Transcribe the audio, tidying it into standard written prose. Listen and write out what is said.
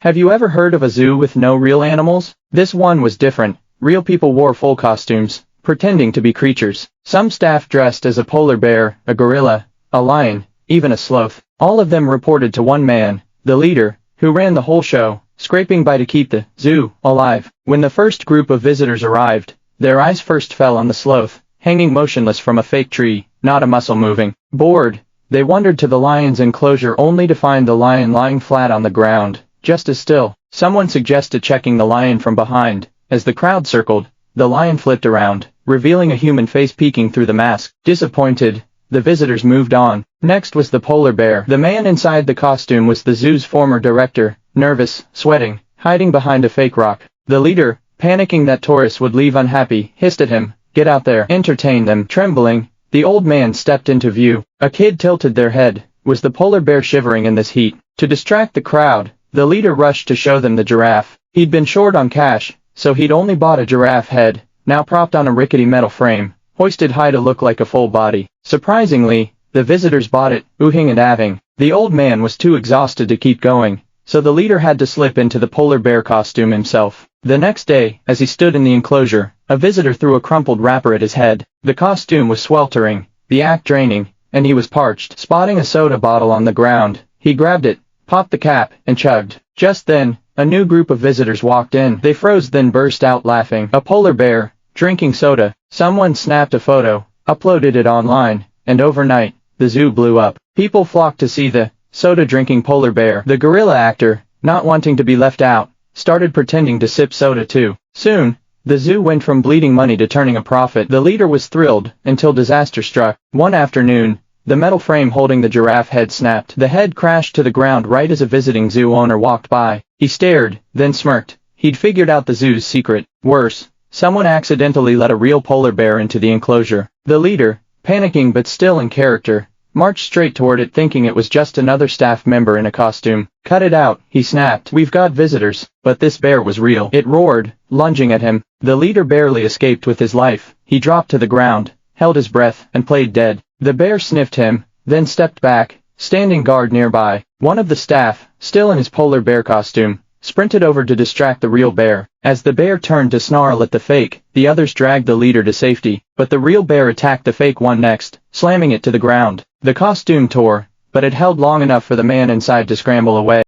Have you ever heard of a zoo with no real animals? This one was different. Real people wore full costumes, pretending to be creatures. Some staff dressed as a polar bear, a gorilla, a lion, even a sloth. All of them reported to one man, the leader, who ran the whole show, scraping by to keep the zoo alive. When the first group of visitors arrived, their eyes first fell on the sloth, hanging motionless from a fake tree, not a muscle moving. Bored, they wandered to the lion's enclosure only to find the lion lying flat on the ground, just as still. Someone suggested checking the lion from behind. As the crowd circled, the lion flipped around, revealing a human face peeking through the mask. Disappointed, the visitors moved on. Next was the polar bear. The man inside the costume was the zoo's former director, nervous, sweating, hiding behind a fake rock. The leader, panicking that tourists would leave unhappy, hissed at him, "Get out there, entertain them." Trembling, the old man stepped into view. A kid tilted their head. Was the polar bear shivering in this heat? To distract the crowd, the leader rushed to show them the giraffe. He'd been short on cash, so he'd only bought a giraffe head, now propped on a rickety metal frame, hoisted high to look like a full body. Surprisingly, the visitors bought it, oohing and ahhing. The old man was too exhausted to keep going, so the leader had to slip into the polar bear costume himself. The next day, as he stood in the enclosure, a visitor threw a crumpled wrapper at his head. The costume was sweltering, the act draining, and he was parched. Spotting a soda bottle on the ground, he grabbed it, popped the cap, and chugged. Just then, a new group of visitors walked in. They froze then burst out laughing. A polar bear, drinking soda. Someone snapped a photo, uploaded it online, and overnight, the zoo blew up. People flocked to see the soda-drinking polar bear. The gorilla actor, not wanting to be left out, started pretending to sip soda too. Soon, the zoo went from bleeding money to turning a profit. The leader was thrilled, until disaster struck. One afternoon, the metal frame holding the giraffe head snapped. The head crashed to the ground right as a visiting zoo owner walked by. He stared, then smirked. He'd figured out the zoo's secret. Worse, someone accidentally let a real polar bear into the enclosure. The leader, panicking but still in character, marched straight toward it thinking it was just another staff member in a costume. "Cut it out," he snapped. "We've got visitors." But this bear was real. It roared, lunging at him. The leader barely escaped with his life. He dropped to the ground, held his breath, and played dead. The bear sniffed him, then stepped back, standing guard nearby. One of the staff, still in his polar bear costume, sprinted over to distract the real bear. As the bear turned to snarl at the fake, the others dragged the leader to safety. But the real bear attacked the fake one next, slamming it to the ground. The costume tore, but it held long enough for the man inside to scramble away.